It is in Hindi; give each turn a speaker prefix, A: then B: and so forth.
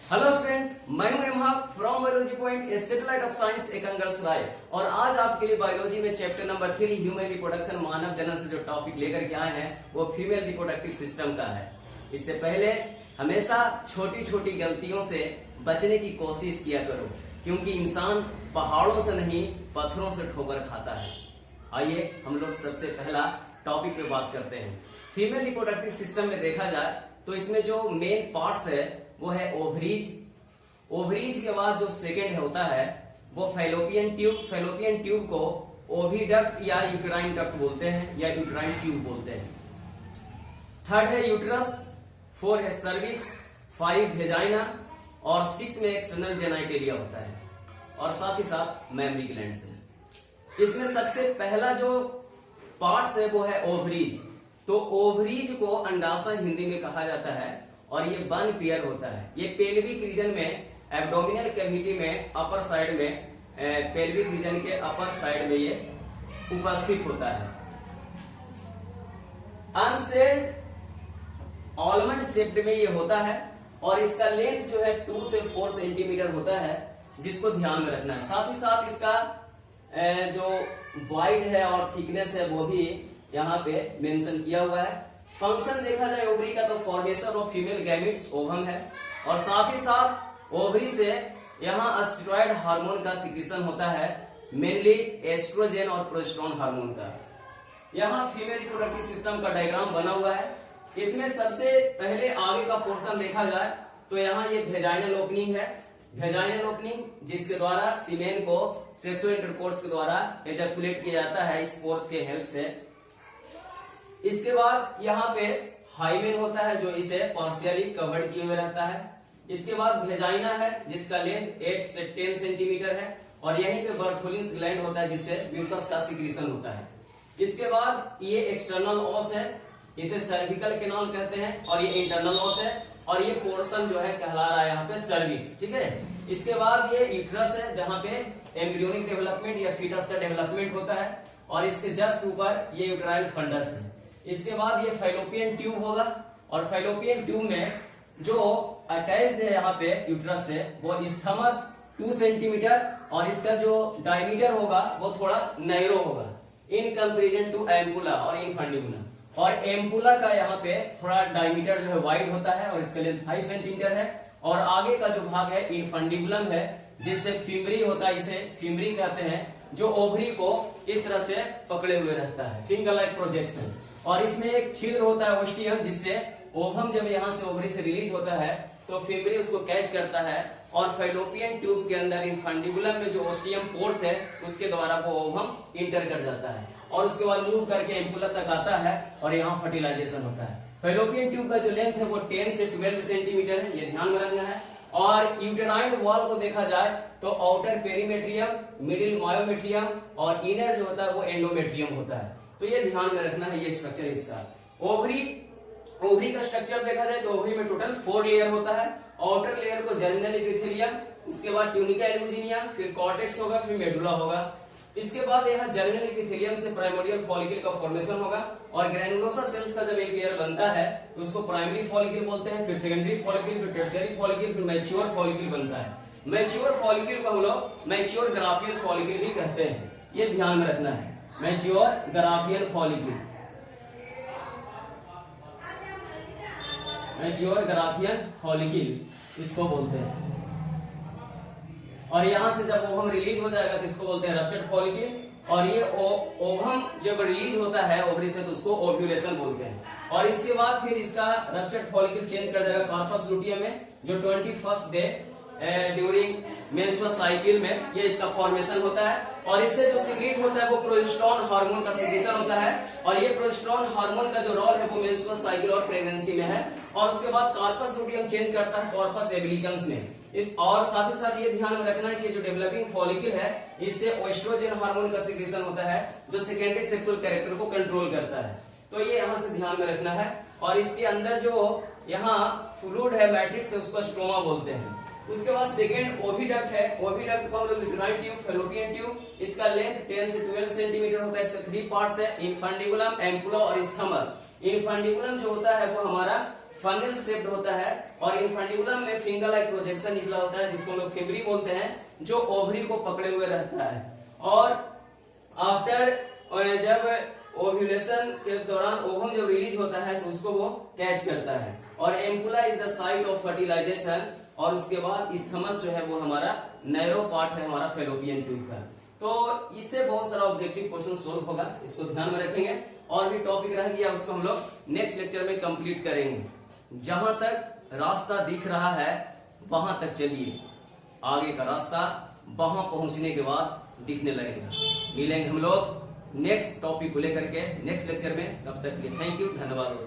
A: हेलो स्टूडेंट, मैं हूं इमहाक from biology point a satellite of science एकंगर्स राय। और आज आपके लिए बायोलॉजी में चैप्टर नंबर 3 ह्यूमन रिप्रोडक्शन मानव जनन से जो टॉपिक लेकर के आए हैं वो फीमेल रिप्रोडक्टिव सिस्टम का है। इससे पहले हमेशा छोटी छोटी गलतियों से बचने की कोशिश किया करो, क्योंकि इंसान पहाड़ों से नहीं पत्थरों से ठोकर खाता है। आइए हम लोग सबसे पहला टॉपिक पे बात करते हैं। फीमेल रिप्रोडक्टिव सिस्टम में देखा जाए तो इसमें जो मेन पार्ट्स है वो है ओवरीज। ओवरीज के बाद जो सेकेंड होता है वो फैलोपियन ट्यूब। फैलोपियन ट्यूब को ओविडक्ट या यूटेराइन डक्ट बोलते हैं या यूटेराइन ट्यूब बोलते हैं। थर्ड है यूटरस, 4 है सर्विक्स, 5 वेजाइना और 6 में एक्सटर्नल जेनाइटेलिया होता है और साथ ही साथ मैमरी ग्लैंड्स है। इसमें सबसे पहला जो पार्ट्स है वो है ओवरीज। तो ओवरीज को अंडाशय हिंदी में कहा जाता है और ये बन पेयर होता है। ये पेल्विक रीजन में, एब्डोमिनल कैविटी में, अपर साइड में, पेल्विक रीजन के अपर साइड में ये उपस्थित होता है। अनसेल्ड ऑलमंड शेप्ड में ये होता है और इसका लेंथ जो है 2 से 4 सेंटीमीटर होता है, जिसको ध्यान में रखना है। साथ ही साथ इसका जो वाइड है और थिकनेस है वो भी यहाँ पे मेंशन किया हुआ है। फंक्शन देखा जाए ओवरी का तो formation of female gametes, ovum है, और साथ ही साथ ओवरी से यहाँ स्टेरॉइड हार्मोन का सिक्रीशन होता है, मेनली एस्ट्रोजन और प्रोजेस्टेरोन हार्मोन का। यहाँ फीमेल रिप्रोडक्टिव सिस्टम का डायग्राम बना हुआ है। इसमें सबसे पहले आगे का पोर्शन देखा जाए तो यहाँ ये वेजाइनल ओपनिंग है। वेजाइनल ओपनिंग जिसके द्वारा सीमेन को सेक्सुअल इंटरकोर्स के द्वारा एजैकुलेट किया जाता है स्पोर्स के हेल्प से। इसके बाद यहाँ पे हाइमेन होता है जो इसे पार्शियली कवर्ड किए हुए रहता है। इसके बाद वेजाइना है जिसका लेंथ 8 से 10 सेंटीमीटर है और यहीं पे बर्थोलिन्स ग्लैंड होता है जिससे म्यूकस का सिक्रीशन होता है। इसके बाद ये एक्सटर्नल ऑस है, इसे सर्विकल कैनाल कहते हैं, और ये इंटरनल ऑस है और ये पोर्शन जो है कहला रहा है यहाँ पे सर्विक्स। ठीक है। इसके बाद ये यूट्रस है जहाँ पे एम्ब्रियोनिक डेवलपमेंट या फीटस का डेवलपमेंट होता है और इसके जस्ट ऊपर ये यूट्राइन फंडस है। इसके बाद ये फैलोपियन ट्यूब होगा और फैलोपियन ट्यूब में जो अटैच्ड है यहाँ पे यूट्रस से वो इस्थमस 2 सेंटीमीटर और इसका जो डायमीटर होगा वो थोड़ा नैरो होगा इन कंपेरिजन टू एम्पुला और इनफंडिबुलम। और एम्पुला का यहाँ पे थोड़ा डायमीटर जो है वाइड होता है और इसका लेंथ 5 सेंटीमीटर है। और आगे का जो भाग है इनफंडिबुलम है जिससे फिमरी होता है, इसे फिमरी कहते हैं, जो ओवरी को इस तरह से पकड़े हुए रहता है, फिंगर लाइक प्रोजेक्शन। और इसमें एक छिद्र होता है ओस्टियम, जिससे ओवम जब यहाँ से ओवरी से रिलीज होता है तो फिमरी उसको कैच करता है और फैलोपियन ट्यूब के अंदर इनफंडिबुलम में जो ओस्टियम पोर्स है उसके द्वारा वो ओवम इंटर कर जाता है और उसके बाद मूव करके एम्पुला तक आता है और यहाँ फर्टिलाइजेशन होता है। फैलोपियन ट्यूब का जो लेंथ है वो 10 से 12 सेंटीमीटर है, ये ध्यान में रखना है। और यूटेराइन वॉल को देखा जाए तो आउटर पेरीमेट्रियम, मिडिल मायोमेट्रियम और इनर जो होता है वो एंडोमेट्रियम होता है। तो ये ध्यान में रखना है ये स्ट्रक्चर इसका। ओवरी का स्ट्रक्चर देखा जाए तो ओवरी में टोटल 4 लेयर होता है। आउटर लेयर को जर्मिनल एपिथेलियम, उसके बाद ट्यूनिका एल्बुजिनिया, फिर कॉर्टेक्स होगा, फिर मेडुला होगा। इसके बाद यहाँ जर्मिनल एपिथेलियम से प्राइमोडियल फॉलिकल का फॉर्मेशन होगा और ग्रैनुलोसा सेल्स का जब एक लेयर बनता है तो उसको प्राइमरी फॉलिकल बोलते हैं, फिर सेकेंडरी फॉलिकल, फिर टर्शियरी फॉलिकल, फिर मैच्योर फॉलिकल बनता है। मैच्योर फॉलिकल को हम लोग मैच्योर ग्राफियल फॉलिकल भी कहते हैं, ये ध्यान में रखना है। मैच्योर ग्राफियल फॉलिकल, मैच्योर ग्राफियल फॉलिकल इसको बोलते हैं। और यहां से जब ओवम रिलीज हो जाएगा तो इसको बोलते हैं रप्चर्ड फॉलिकल। और ये ओवम जब रिलीज होता है ओवरी से तो उसको ओव्यूलेशन बोलते हैं। और इसके बाद फिर इसका रप्चर्ड फॉलिकल चेंज कर जाएगा कॉर्पस लुटियम में, जो 21st day during menstrual cycle में ये इसका फॉर्मेशन होता है। और इससे जो सिक्रीट होता है वो प्रोजेस्टेरोन हार्मोन का सिक्रीशन होता है और ये प्रोजेस्टेरोन हार्मोन का जो रोल है वो मेंस्ट्रुअल साइकिल और प्रेगनेंसी में है। और उसके बाद कॉर्पस लुटियम चेंज करता है कॉर्पस एबिलिकन्स में। और साथ ही साथ ये ध्यान में रखना है कि जो डेवलपिंग फॉलिकल है इससे एस्ट्रोजन हार्मोन का सिक्रीशन होता है जो सेकेंडरी सेक्सुअल कैरेक्टर को कंट्रोल करता है। तो ये यहाँ से ध्यान में रखना है। और इसके अंदर जो यहाँ फ्लूइड है, मैट्रिक्स है, उसको स्ट्रोमा बोलते हैं। उसके बाद सेकेंड ओविडक्ट है। ओविडक्ट को हम लोग यूटेराइन ट्यूब, फैलोपियन ट्यूब, इसका लेंथ 10 से 12 सेंटीमीटर होता है। इसके 3 पार्ट्स है, इनफंडिबुलम, एम्पुला और इस्थमस। इनफंडिबुलम जो होता है वो हमारा फनल शेप्ड होता है और इनफंडिबुलम में फिंगर लाइक प्रोजेक्शन निकला होता है जिसको हम लोग फिब्री बोलते हैं, जो ओवरी को पकड़े हुए रहता है। और आफ्टर जब ओव्यूलेशन के दौरान ओवम जब रिलीज होता है तो उसको वो कैच करता है। और ampulla is the site of fertilisation, और उसके बाद इस्थमस जो है वो हमारा नैरो पार्ट है हमारा फेलोपियन ट्यूब का। तो इससे बहुत सारा ऑब्जेक्टिव क्वेश्चन सोल्व होगा, इसको ध्यान में रखेंगे। और भी टॉपिक रह गया उसको हम लोग नेक्स्ट लेक्चर में कंप्लीट करेंगे। जहां तक रास्ता दिख रहा है वहां तक चलिए, आगे का रास्ता वहां पहुंचने के बाद दिखने लगेगा। मिलेंगे हम लोग नेक्स्ट टॉपिक को लेकर के नेक्स्ट लेक्चर में। तब तक के लिए थैंक यू, धन्यवाद।